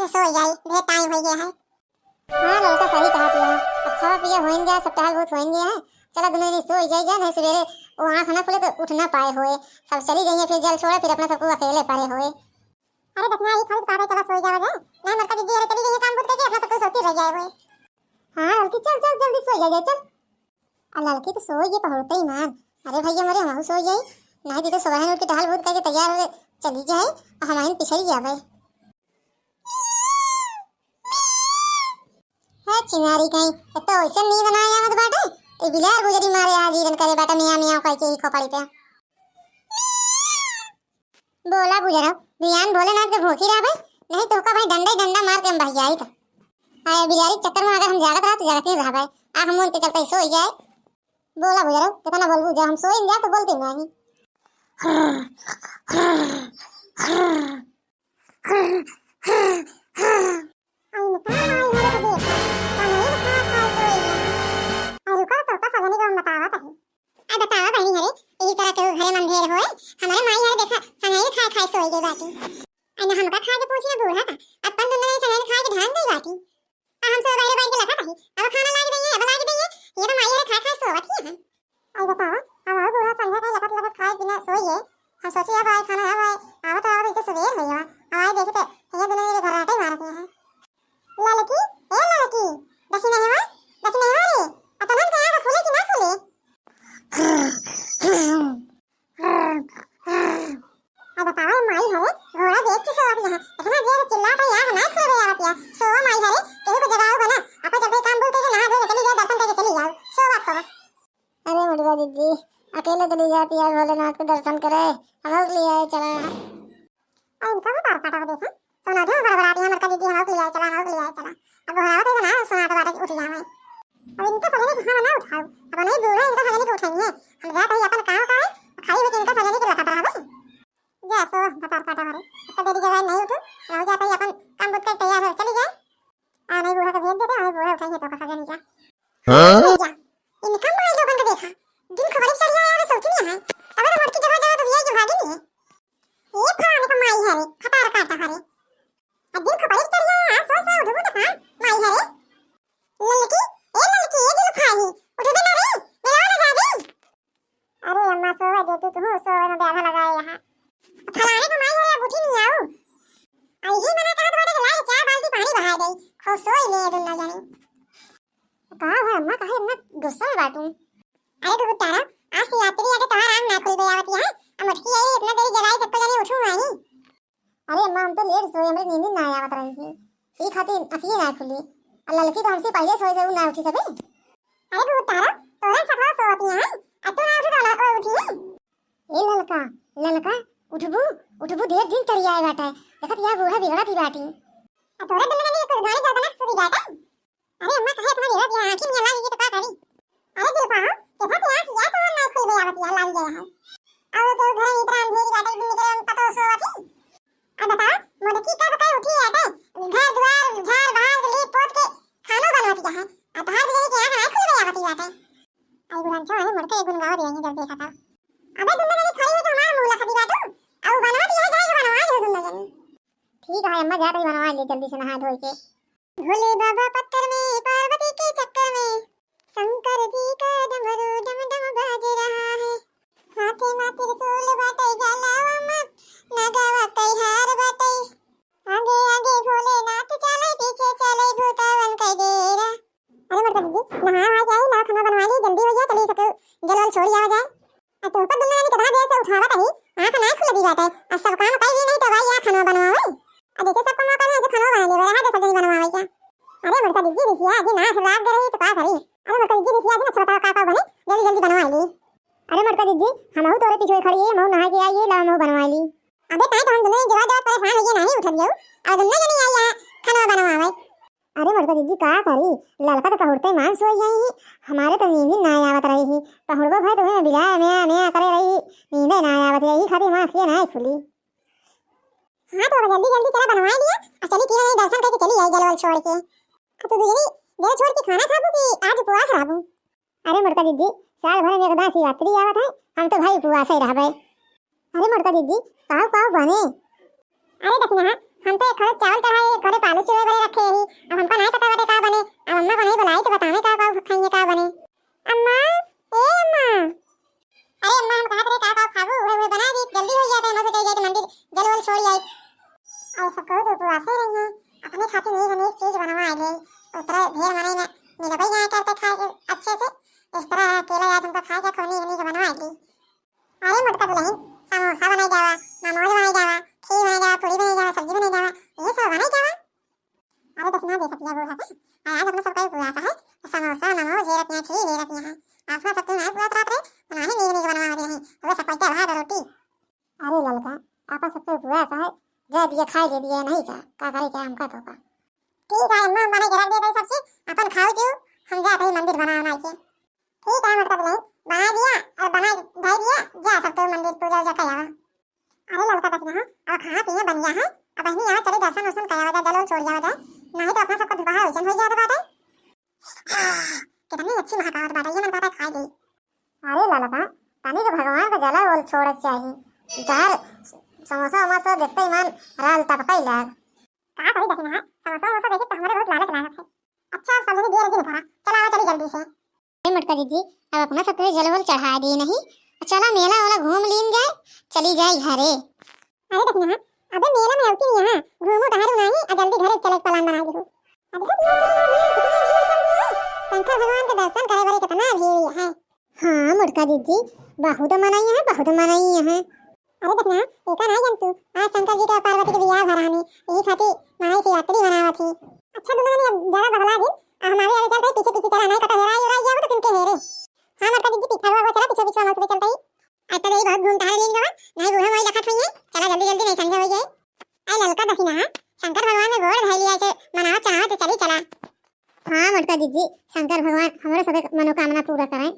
से सो जाई, ढेर टाइम हो गया है। हां लड़का सही कहा पिया, अब खावा पिया होइन गया, सब टहल बहुत होइन गया है। चला दोनों ने सो जाई जा, नहीं सवेरे वो आंख ना खुले तो उठ ना पाए होए, सब चली जाएंगे फिर जल छोड़े, फिर अपना सबको अकेले पड़े होए। अरे दखना ही खरीद पावे, चला सो जाओ जा, नहीं मरका दीदी अरे चली गई काम बुत करके, अपना सबको सोती रह जाए होए। हां लड़की चल चल जल्दी सो जा चल। आ लड़की तो सो गई पहुंचते ही मान, अरे भैया मरे हम सो जाई, नहीं तो सुबह उठ के टहल बहुत करके तैयार हो चली जाए और हमारी पीछे ही जावे है चिंगारी कहीं तो ऐसे नींद ना आया मत बाटे, ए बिलार गुजरी मारे आज हिरन करे बेटा मियां मियां कह के ही खोपड़ी पे बोला गुजरा बियान भोलेनाथ के भूखी रहा भाई, नहीं तो का भाई डंडा ही डंडा मार के हम भाग जाई। तो अरे बिलारी चक्कर में अगर हम जागत रहा तो जागत ही रहा भाई, आंख मूंद के चलते सो जाए। बोला गुजरा कितना बोलबू, जब हम सोएंगे जा तो बोलते नहीं। हम सोचे अब आए खाना अब आए आवत आवत इतने सवेर हो गया, अब आए देखे तो ये दोनों मेरे घर आटे मारते हैं। लड़की ए लड़की देखी नहीं रे अतनन के आंख खुले कि ना खुले। अब बताओ माई हरे घोड़ा देख के सोवा यहाँ इतना देर चिल्लाता यार ना खोले आवत या सोवा माई हरे केहू को जगाओ बना अपन जल्दी काम बोल के नहा धो चली जाओ, दर्शन करके चली जाओ, सोवा को। अरे मुर्गा दीदी अकेले चली जाती है भोलेनाथ के दर्शन करे, हम लोग लिए आए चला। और इनका भी तार काटा देखा सोना दे बड़बड़ाती है मरका दीदी, हम लोग लिए आए चला, हम लोग लिए आए चला। अब वो आवत है ना सोना तो बाटे उठ जावे, अब इनका सजने की हां ना उठाओ, अब नहीं बूढ़ा इनका सजने की उठाएंगे हम जाते ही अपन काम का है खाली होके इनका सजने की लखा रहा जा सो तार काटा मारे तो देरी जगह नहीं उठो, रह जाते ही अपन काम बुत कर तैयार हो चली जाए। आ नहीं बूढ़ा को भेज देते, हमें बूढ़ा उठाएंगे तो का सजने जा। हां इनका माई लोगन को देखा दिन खबरी चढ़ गया है सोची नहीं है, अब तो मोटकी जगह जाओ तो ये जो भागी नहीं है ये फलाने का माई है रे खतार काटा हरे अब दिन खबरी चढ़ गया है सो सो उठो तो माई है रे लड़की ये दिल खाई उठो दे ना रे मेरा ना जाबी। अरे अम्मा सो दे तू सो ना बैठा लगाए यहाँ फलाने का माई है बुझी नहीं आओ आई ही मना कहा तो बेटा ला 4 बाल्टी पानी बहा दे खो सोई ले दुन ना जाने कहा है अम्मा कहे इतना गुस्सा में बाटू। अरे तो तारा आज से यात्री आके तार आंख ना खुल गई आवत है मटकी आई इतना देरी जगाई तक तो जाने उठू नहीं। अरे अम्मा हम तो लेट सोए, हमरे नींद ना आवत रही थी ई खातिर अखिए ना खुली, अल्लाह लकी तो हमसे पहले सोए से ना उठी सबे। अरे तो तारा तोरा सखा सोती है अब तो ना उठ डाला ओ उठी ए ललका उठबू देर दिन चढ़ी आए बाटा देखत यार बूढ़ा बिगड़ा थी बाटी अब तोरा दिन में कुछ गाड़ी ज्यादा ना सुधी जाता। अरे अम्मा कहे इतना बिगड़ गया आंखें में लगी तो का करी। अरे दिल पा देखत यार या तो ना खुल गई आवत या लग गया है अब तो घर इतना अंधेरी बाटे दिन निकले पता सोवती। अब बता मोदकी कब कई उठी आटे घर द्वार झाड़ बहार गली पोत के खाना बनवाती है अब बाहर गई के आंख ना खुल गई आवत बाटे। आई गुरन छो है मरते गुन गाव देंगे जब देखा था अबे तुम मेरी खड़ी है तो हमारा मुंह लखदी बाटू अब बनवाती है जाए बनवा दो तुम लोगन। ठीक है अम्मा जा रही बनवा ले जल्दी से नहा धो के। भोले बाबा पत्थर में पार्वती के चक्कर में शंकर जी का डमरू डम डम बाज रहा है हाथे माथे रसूल बाटे गलावा मत नगावा कई हार बाटे आगे आगे भोलेनाथ चले पीछे चले भूतावन कई डेरा। अरे मरका दीदी नहा आ जाए ना खाना बनवा ली जल्दी हो जाए चली सके जलल छोड़ आ जाए अब तो ऊपर दुनिया ने कितना देर से उठावत है आंख ना खुल दी बाटे अब सब काम कई नहीं तो भाई या खाना बनवावे अब जैसे सबको मौका है खाना बना ले रहा है तो सब्जी बनवावे क्या। अरे मरका दीदी रिसिया आज ना रात दे रही तो का करी। अरे मरका दीदी रिसिया आज ना छोटा का बने जल्दी जल्दी बनवा ली। अरे मरका दीदी हमहु तोरे पीछे खड़ी है मऊ नहा के आई ला मऊ बनवा ली। अबे काहे तो हम दोनों जवा जवा परेशान हो गए नहीं उठ गयो और दोनों जने आई खाना बनवावे। अरे मरका दीदी का करी ललका तो पहुड़ते मान सोई गई ही हमारे तो नींद ना आवत रही ही पहुड़बो भाई तुम्हें बिला मैं करे रही नींद ना आवत रही खातिर मां आंखें ना खुली। हां तो जल्दी जल्दी चला बनवा लिया और चली तीनों दर्शन करके चली आई जलवल छोड़ के तो दूसरी देर छोड़ के खाना खाबू कि आज उपवास रहबू। अरे मरका दीदी साल भर में एकदा शिवरात्रि आवत है हम तो भाई उपवास ही रहबे। अरे मरका दीदी काव काव बने। अरे देखना हम तो खड़े चावल चढ़ाए घरे पाले छोड़ी आई। और सबको तो उपवास ही रही है, अपने खातिर नहीं बनी एक चीज बनवा ले, उतरा ढेर मने में मेरा भाई यहाँ करते खाए के अच्छे से, इस तरह अकेला आज उनका खाए के खोनी नहीं के बनवा ली। अरे मोटका दुल्हन, समोसा बनाई जावा, मोमोज बनाई जावा, खीर बनाई जावा, पूरी बनाई जावा, सब्जी बनाई जावा, ये सब बनाई जावा। अरे दक्षिणा दे सकती है वो है, आज अपना सबका उपवास है, समोसा मोमोज ये रखियाँ, खीर ये रखियाँ हैं, आपका सब कुछ नहीं पूरा रात रे बनाने नहीं के बनवा रही वो सब पलटा भात रोटी। अरे ललका आपा सबका उपवास है, जा दिए खाई दे दिए नहीं का करे क्या हमका तो का ठीक है अम्मा बना के रख दे सब चीज अपन खाओ पियो, हम जाते ही मंदिर बनाना के। ठीक है मतलब नहीं बना दिया और बना ढाई दिया, जा सब तो मंदिर पूजा जा कर आवा। अरे लड़का तक ना और खाना पीना बन गया है, अब नहीं यहाँ चले दर्शन वर्शन कर आवा, जल छोड़ जावा जाए, नहीं तो अपना सबका दुबारा वजन हो जाता बात है। कितनी अच्छी महाकावत बात है, ये मन बात खा गई। अरे लड़का तनी के भगवान का जला बोल छोड़ चाहिए, चार समोसा वमोसा देखते ही मन राल तक पहला का करी देखना है, समोसा वमोसा देखे तो हमारे बहुत लालच लागत है। अच्छा सब जने देर दिन थोड़ा चला आवा चली जल्दी से। ए मटका दीदी अब अपना सब जल वल चढ़ा दी नहीं, चला मेला वाला घूम लीन जाए, चली जाए घरे। अरे देखना है अबे मेला में आउती यहां घूमो टहरो नहीं आ जल्दी घरे चले प्लान बना दे। शंकर भगवान के दर्शन करे वाले कितना भीड़ है। हां मटका दीदी बहुत मनाई है, बहुत मनाई है। अरे देखना एका नहीं जंतु आज शंकर जी के पार्वती के विवाह भरानी यही खाती माई की यात्री बनावा थी। अच्छा दुनिया ने जरा बदला दी हमारे आगे चलते पीछे पीछे चला नहीं कता हेरा हेरा जाओ तो किनके हेरे। हां मटका दीदी पीछा हुआ चला पीछे पीछे मौसम चलता ही आज तो यही बहुत घूमता है लेन गवा नहीं बूढ़ा मोई लखत हुई है, चला जल्दी जल्दी नहीं समझा हो जाए। आई ललका दखिना शंकर भगवान ने गोड़ धाई लिया से मनावा चाहो तो चली चला। हां मटका दीदी शंकर भगवान हमारे सब मनोकामना पूरा करें।